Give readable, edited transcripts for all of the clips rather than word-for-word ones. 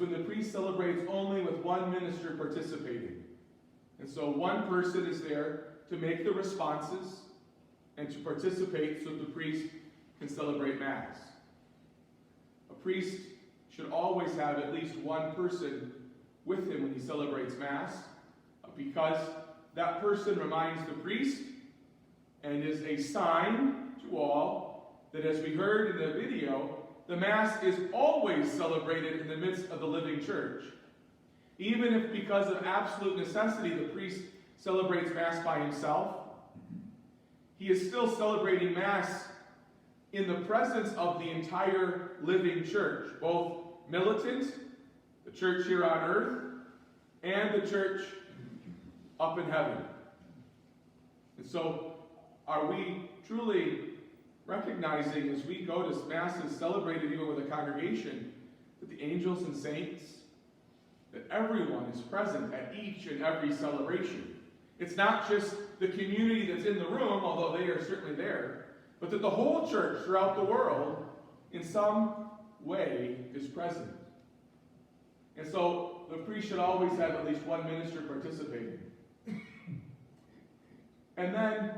when the priest celebrates only with one minister participating. And so one person is there to make the responses and to participate so that the priest can celebrate Mass. A priest should always have at least one person with him when he celebrates Mass, because that person reminds the priest and is a sign to all that, as we heard in the video, the Mass is always celebrated in the midst of the living church. Even if, because of absolute necessity, the priest celebrates Mass by himself, he is still celebrating Mass in the presence of the entire living church, both militant, the church here on earth, and the church up in heaven. And so, are we truly recognizing, as we go to Masses celebrated even with a congregation, that the angels and saints, that everyone is present at each and every celebration? It's not just the community that's in the room, although they are certainly there, but that the whole church throughout the world, in some way, is present. And so the priest should always have at least one minister participating. And then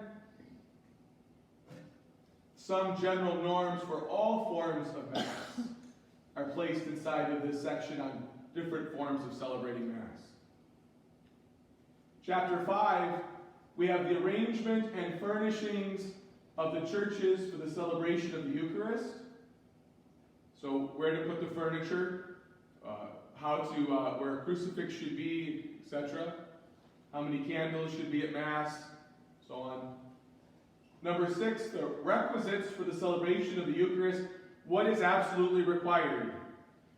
some general norms for all forms of Mass are placed inside of this section on different forms of celebrating Mass. Chapter 5, we have the arrangement and furnishings of the churches for the celebration of the Eucharist. So where to put the furniture, where a crucifix should be, etc. How many candles should be at Mass, so on. Number 6, the requisites for the celebration of the Eucharist. What is absolutely required?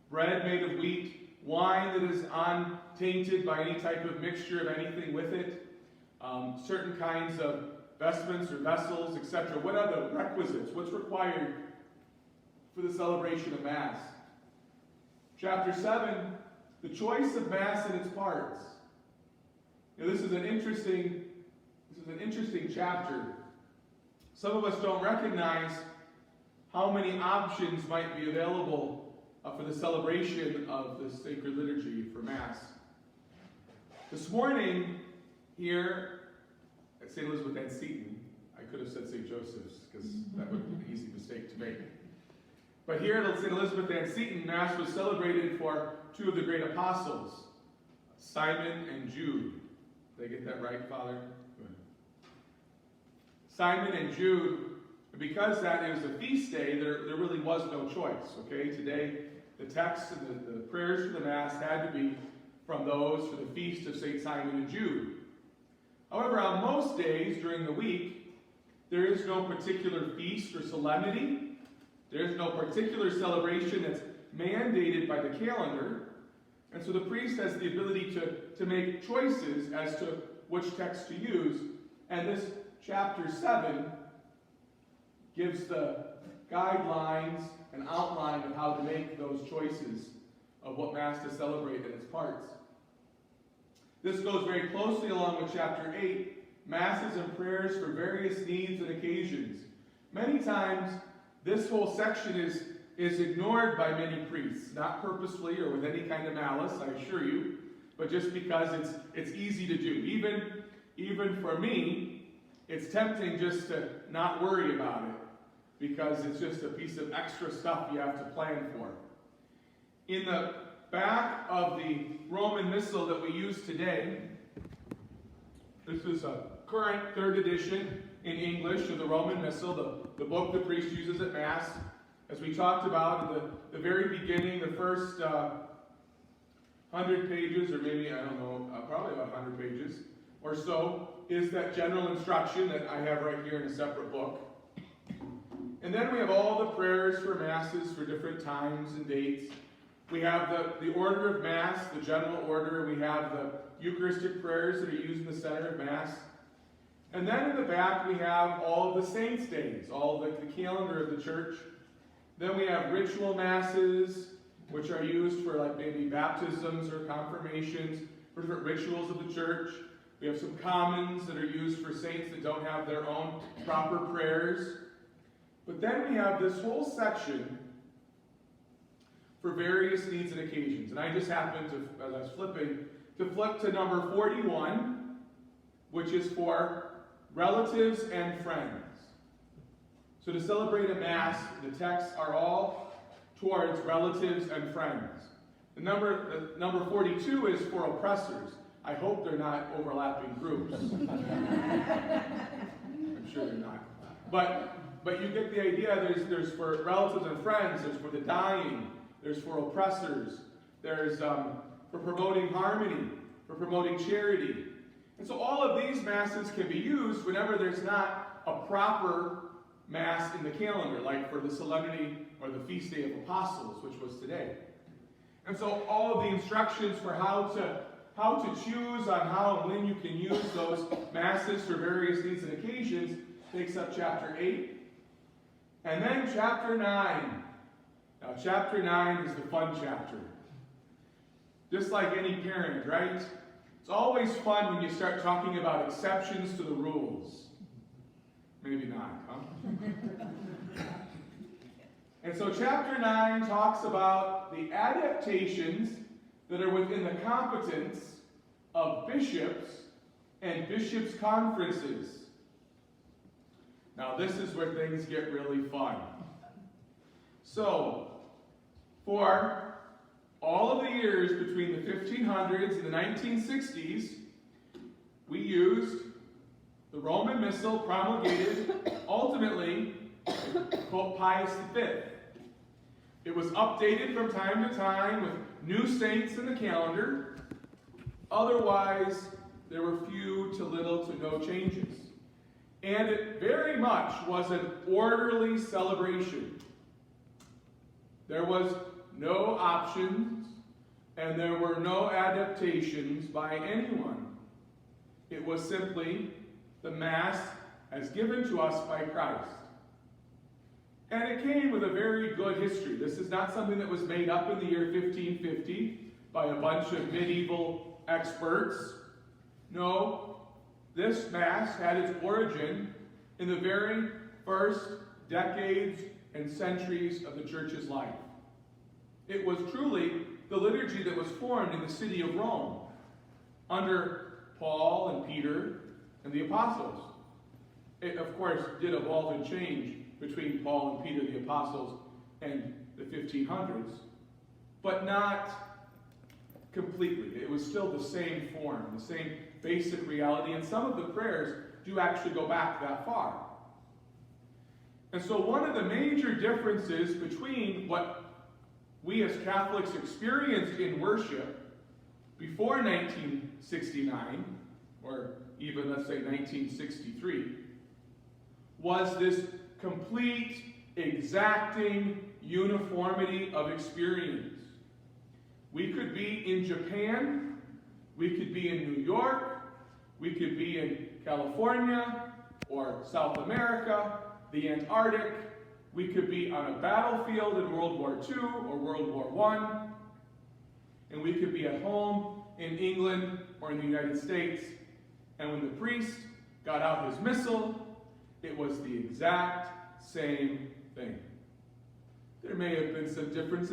Bread made of wheat, wine that is untainted by any type of mixture of anything with it, certain kinds of vestments or vessels, etc. What are the requisites? What's required for the celebration of Mass? Chapter 7, the choice of Mass and its parts. Now, this is an interesting chapter. Some of us don't recognize how many options might be available for the celebration of the sacred liturgy for Mass. This morning, here at St. Elizabeth Ann Seton, I could have said St. Joseph's, because that would have been an easy mistake to make. But here at St. Elizabeth Ann Seton, Mass was celebrated for two of the great apostles, Simon and Jude. Did I get that right, Father? Good. Simon and Jude, because that is a feast day, there really was no choice. Okay, today the text and the prayers for the Mass had to be from those for the feast of St. Simon and Jude. However, on most days during the week, there is no particular feast or solemnity. There is no particular celebration that's mandated by the calendar. And so the priest has the ability to make choices as to which text to use. And this chapter 7 gives the guidelines and outline of how to make those choices of what Mass to celebrate in its parts. This goes very closely along with chapter 8, Masses and prayers for various needs and occasions. Many times, this whole section is ignored by many priests, not purposely or with any kind of malice, I assure you, but just because it's easy to do. Even for me, it's tempting just to not worry about it, because it's just a piece of extra stuff you have to plan for. In the back of the Roman Missal that we use today, this is a current 3rd edition in English of the Roman Missal, the book the priest uses at Mass. As we talked about in the very beginning, the first 100 pages, or maybe, I don't know, probably about 100 pages or so, is that general instruction that I have right here in a separate book. And then we have all the prayers for Masses for different times and dates. We have the order of Mass, the general order. We have the Eucharistic prayers that are used in the center of Mass. And then in the back we have all of the saints' days, all of the calendar of the church. Then we have ritual Masses, which are used for like maybe baptisms or confirmations, for different rituals of the church. We have some commons that are used for saints that don't have their own proper prayers. But then we have this whole section for various needs and occasions. And I just happened to, as I was flipping, to flip to number 41, which is for relatives and friends. So to celebrate a Mass, the texts are all towards relatives and friends. The number 42 is for oppressors. I hope they're not overlapping groups. I'm sure they're not. But you get the idea. There's for relatives and friends. There's for the dying. There's for oppressors. There's for promoting harmony, for promoting charity. And so all of these Masses can be used whenever there's not a proper Mass in the calendar, like for the Solemnity or the Feast Day of Apostles, which was today. And so all of the instructions for how to choose on how and when you can use those Masses for various needs and occasions takes up chapter 8. And then chapter 9. Now chapter 9 is the fun chapter. Just like any parent, right? It's always fun when you start talking about exceptions to the rules. Maybe not, huh? And so chapter 9 talks about the adaptations that are within the competence of bishops and bishops' conferences. Now this is where things get really fun. So, for all of the years between the 1500s and the 1960s, we used the Roman Missal promulgated ultimately by Pope Pius V. It was updated from time to time with new saints in the calendar. Otherwise, there were few to little to no changes. And it very much was an orderly celebration. There was no options, and there were no adaptations by anyone. It was simply the Mass as given to us by Christ. And it came with a very good history. This is not something that was made up in the year 1550 by a bunch of medieval experts. No, this Mass had its origin in the very first decades and centuries of the Church's life. It was truly the liturgy that was formed in the city of Rome under Paul and Peter and the apostles. It, of course, did evolve and change between Paul and Peter, the apostles, and the 1500s, but not completely. It was still the same form, the same basic reality, and some of the prayers do actually go back that far. And so one of the major differences between what we as Catholics experienced in worship before 1969, or even, let's say, 1963, was this complete, exacting uniformity of experience. We could be in Japan, we could be in New York, we could be in California, or South America, the Antarctic, we could be on a battlefield in World War II or World War I, and we could be at home in England or in the United States, and when the priest got out his missal, it was the exact same thing. There may have been some differences